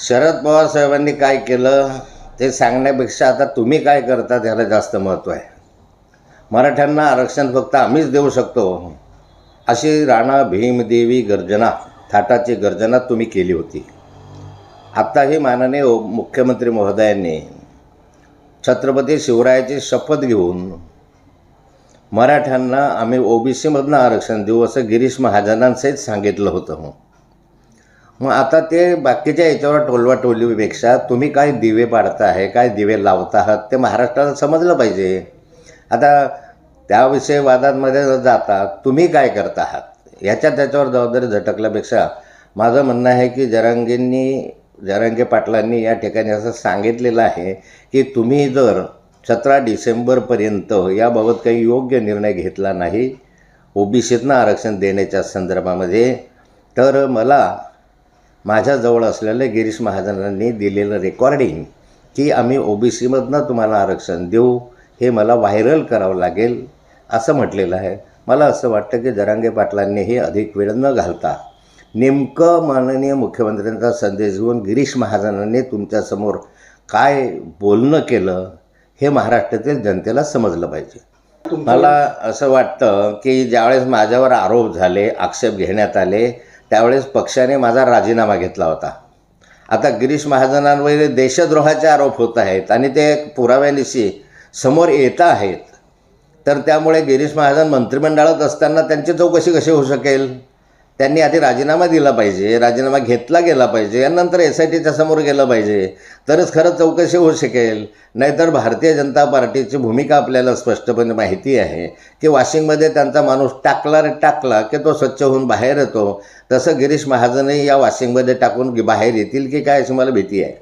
शरद पवार साहेबांनी काय केलं ते सांगण्यापेक्षा आता तुम्ही काय करता त्याला जास्त महत्त्व आहे. मराठ्यांना आरक्षण फक्त आम्हीच देऊ शकतो अशी राणा भीमदेवी गर्जना, थाटाची गर्जना तुम्ही केली होती. आत्ताही माननीय मुख्यमंत्री महोदयांनी छत्रपती शिवरायाची शपथ घेऊन मराठ्यांना आम्ही ओबीसीमधनं आरक्षण देऊ असं गिरीश महाजनांसहित सांगितलं होतं. मग आता ते बाकीच्या याच्यावर टोलवाटोलवीपेक्षा तुम्ही काय दिवे पाडता आहे, काय दिवे लावता आहात ते महाराष्ट्राला समजलं पाहिजे. आता त्याविषयी वादांमध्ये न जाता तुम्ही काय करता आहात त्याच्यावर जबाबदारी झटकल्यापेक्षा माझं म्हणणं आहे की जरांगे पाटलांनी या ठिकाणी असं सांगितलेलं आहे की तुम्ही जर 17 डिसेंबरपर्यंत याबाबत काही योग्य निर्णय घेतला नाही ओबीसीतनं आरक्षण देण्याच्या संदर्भामध्ये, तर मला माझ्याजवळ असलेलं गिरीश महाजनांनी दिलेलं रेकॉर्डिंग की आम्ही ओबीसीमधनं तुम्हाला आरक्षण देऊ हे मला व्हायरल करावं लागेल असं म्हटलेलं आहे. मला असं वाटतं की जरांगे पाटलांनीही अधिक वेळ न घालता नेमकं माननीय मुख्यमंत्र्यांचा संदेश घेऊन गिरीश महाजनांनी तुमच्यासमोर काय बोलणं केलं हे महाराष्ट्रातील जनतेला समजलं पाहिजे. मला असं वाटतं की ज्यावेळेस माझ्यावर आरोप झाले, आक्षेप घेण्यात आले, त्यावेळेस पक्षाने माझा राजीनामा घेतला होता. आता गिरीश महाजनांवर देशद्रोहाचे आरोप होत आहेत आणि ते पुराव्यानिशी समोर येत आहेत, तर त्यामुळे गिरीश महाजन मंत्रिमंडळात असताना त्यांची चौकशी कशी होऊ शकेल? त्यांनी आधी राजीनामा दिला पाहिजे, राजीनामा घेतला गेला पाहिजे, यानंतर SITच्या समोर गेलं पाहिजे, तरच खरं चौकशी होऊ शकेल. नाहीतर भारतीय जनता पार्टीची भूमिका आपल्याला स्पष्टपणे माहिती आहे की वॉशिंगमध्ये त्यांचा माणूस टाकला की तो स्वच्छ होऊन बाहेर येतो. तसं गिरीश महाजनही या वॉशिंगमध्ये टाकून बाहेर येतील की काय अशी मला भीती आहे.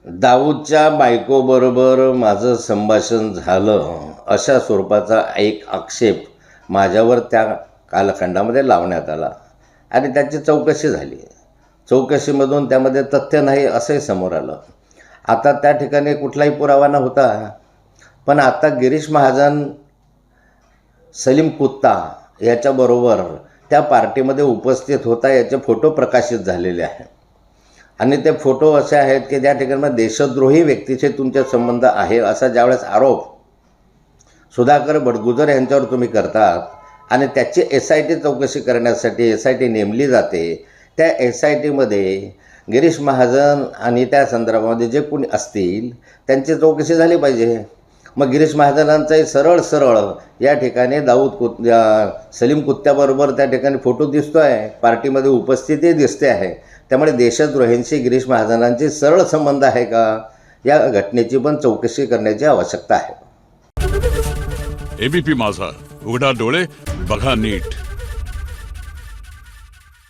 दाऊदच्या बायकोबरोबर माझं संभाषण झालं अशा स्वरूपाचा एक आक्षेप माझ्यावर त्या कालखंडामध्ये लावण्यात आला आणि त्याची चौकशी झाली. चौकशीमधून त्यामध्ये तथ्य नाही असंही समोर आलं. आता त्या ठिकाणी कुठलाही पुरावा नव्हता, पण आता गिरीश महाजन सलीम कुत्ता याच्याबरोबर त्या पार्टीमध्ये उपस्थित होता याचे फोटो प्रकाशित झालेले आहेत आणि ते फोटो असे आहेत की ज्या ठिकाणी देशद्रोही व्यक्तीचे तुमचे संबंध आहे असा ज्यावेळेस आरोप सुधाकर बडगुजर यांच्यावर तुम्ही करतात आणि त्याची SIT चौकशी करण्यासाठी SIT नेमली जाते, त्या SITमध्ये गिरीश महाजन आणि त्या संदर्भामध्ये जे कोणी असतील त्यांची चौकशी झाली पाहिजे. मग गिरीश महाजनांचाही सरळ या ठिकाणी सलीम कुत्त्याबरोबर त्या ठिकाणी फोटो दिसतो आहे, पार्टीमध्ये उपस्थिती दिसते आहे. त्यामुळे देशद्रोहींशी गिरीश महाजनांची सरळ संबंध आहे का या घटनेची पण चौकशी करण्याची आवश्यकता आहे. ABP माझा, उघडा डोळे बघा नीट.